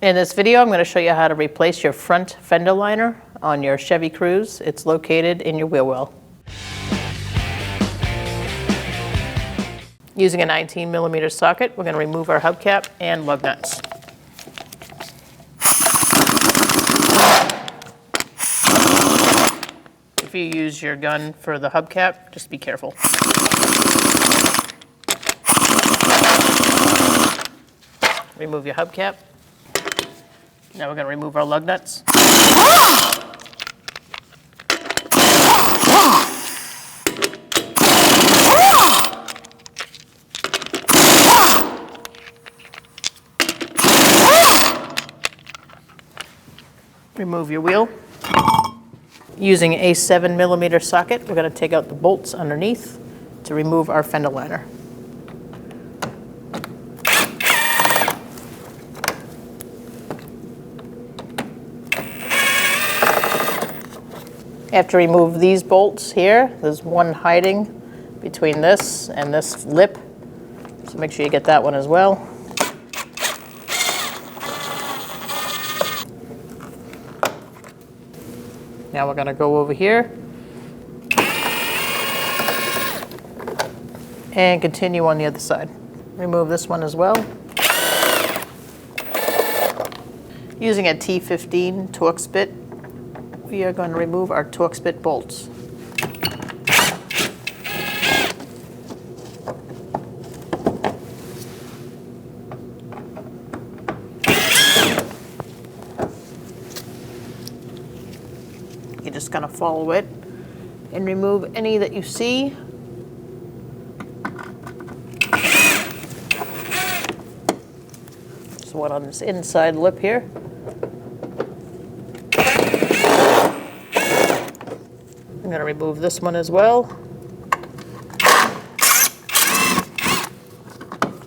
In this video, I'm going to show you how to replace your front fender liner on your Chevy Cruze. It's located in your wheel well. Using a 19mm socket, we're going to remove our hubcap and lug nuts. If you use your gun for the hubcap, just be careful. Remove your hubcap. Now we're going to remove our lug nuts. Remove your wheel. Using a 7mm socket, we're going to take out the bolts underneath to remove our fender liner. You have to remove these bolts here. There's one hiding between this and this lip, so make sure you get that one as well. Now we're going to go over here and continue on the other side. Remove this one as well. Using a T15 Torx bit, we are going to remove our Torx bit bolts. You're just going to follow it and remove any that you see. There's one on this inside lip here. I'm going to remove this one as well.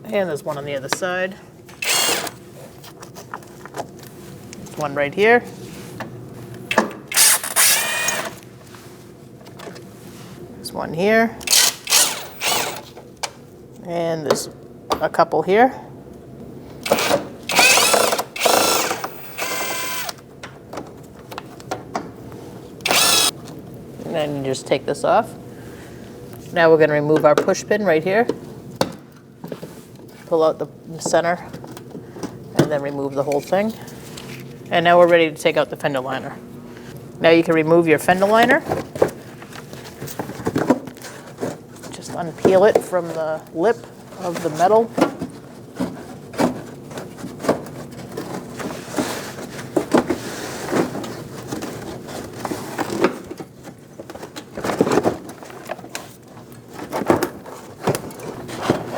And there's one on the other side. There's one right here. There's one here. And there's a couple here. And then you just take this off. Now we're going to remove our push pin right here. Pull out the center and then remove the whole thing. And now we're ready to take out the fender liner. Now you can remove your fender liner. Just unpeel it from the lip of the metal.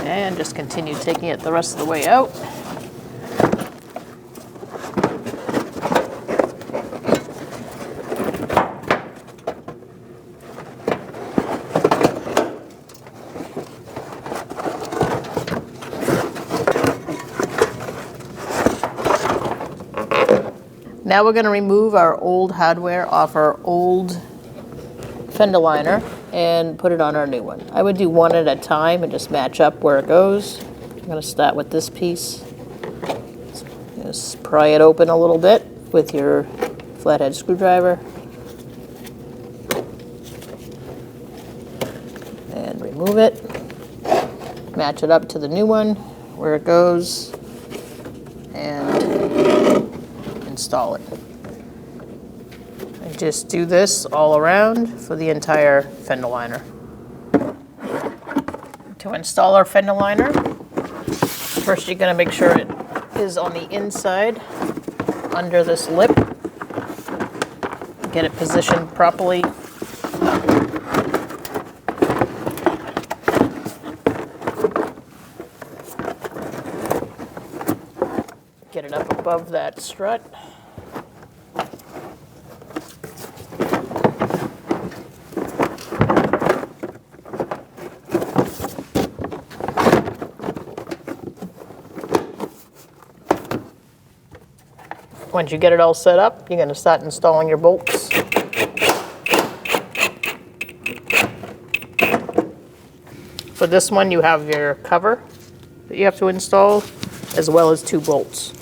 And just continue taking it the rest of the way out. Now we're going to remove our old hardware off our old fender liner and put it on our new one. I would do one at a time and just match up where it goes. I'm going to start with this piece. Just pry it open a little bit with your flathead screwdriver. And remove it. Match it up to the new one where it goes and install it. And just do this all around for the entire fender liner. To install our fender liner, first you're going to make sure it is on the inside under this lip. Get it positioned properly. Get it up above that strut. Once you get it all set up, you're going to start installing your bolts. For this one, you have your cover that you have to install, as well as 2 bolts.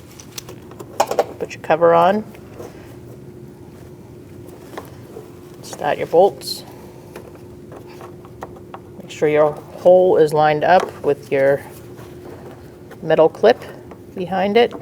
Put your cover on. Start your bolts. Make sure your hole is lined up with your metal clip behind it.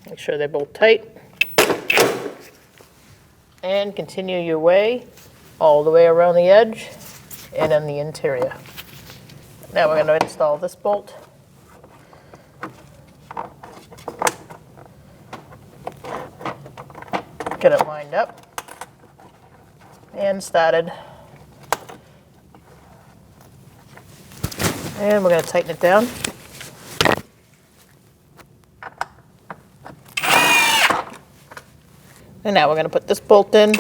Make sure they're both tight. And continue your way all the way around the edge and in the interior. Now we're going to install this bolt. Get it lined up and started. And we're going to tighten it down. And now we're going to put this bolt in.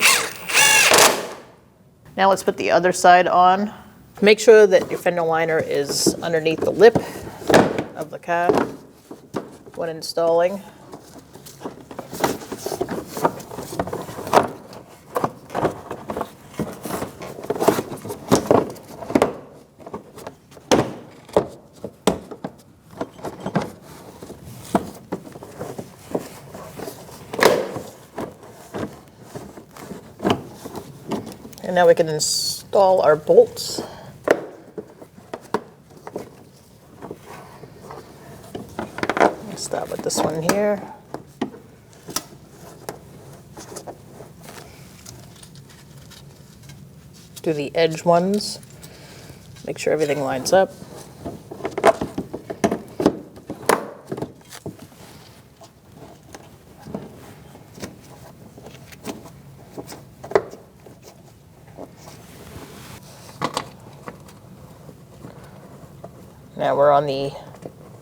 Now let's put the other side on. Make sure that your fender liner is underneath the lip of the car when installing. And now we can install our bolts. Let's start with this one here. Do the edge ones. Make sure everything lines up. Now we're on the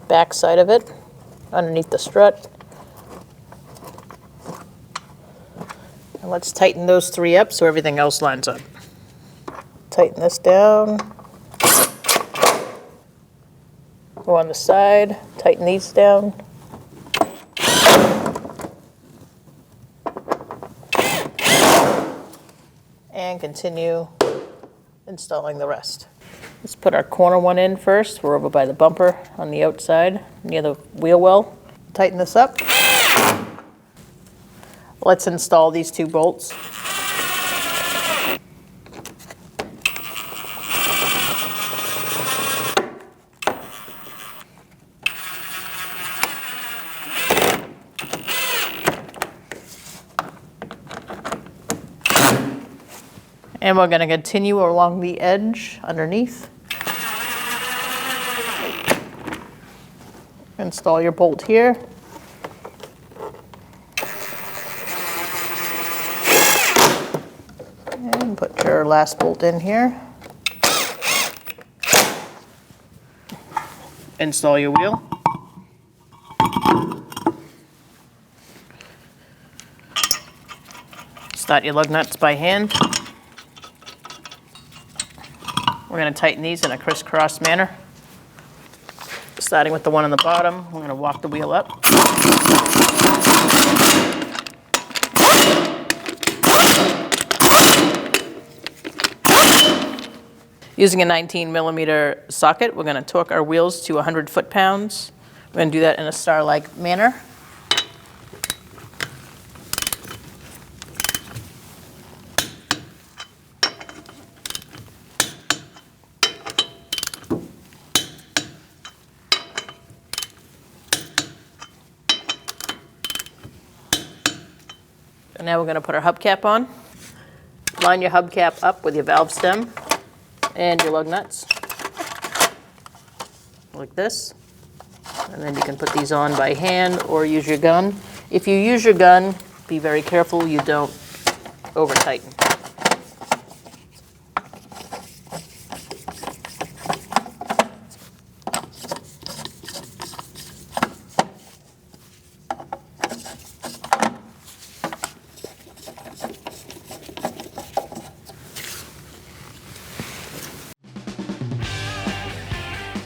back side of it, underneath the strut. And let's tighten those three up so everything else lines up. Tighten this down. Go on the side, tighten these down. And continue installing the rest. Let's put our corner one in first. We're over by the bumper on the outside, near the wheel well. Tighten this up. Let's install these two bolts. And we're going to continue along the edge underneath. Install your bolt here. And put your last bolt in here. Install your wheel. Start your lug nuts by hand. We're going to tighten these in a crisscross manner. Starting with the one on the bottom, we're going to walk the wheel up. Using a 19mm socket, we're going to torque our wheels to 100 foot-pounds. We're going to do that in a star-like manner. And now we're going to put our hubcap on. Line your hubcap up with your valve stem and your lug nuts, like this. And then you can put these on by hand or use your gun. If you use your gun, be very careful you don't over-tighten.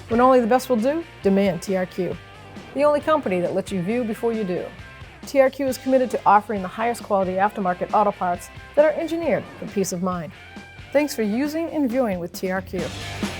When only the best will do, demand TRQ. the only company that lets you view before you do. TRQ is committed to offering the highest quality aftermarket auto parts that are engineered for peace of mind. Thanks for using and viewing with TRQ.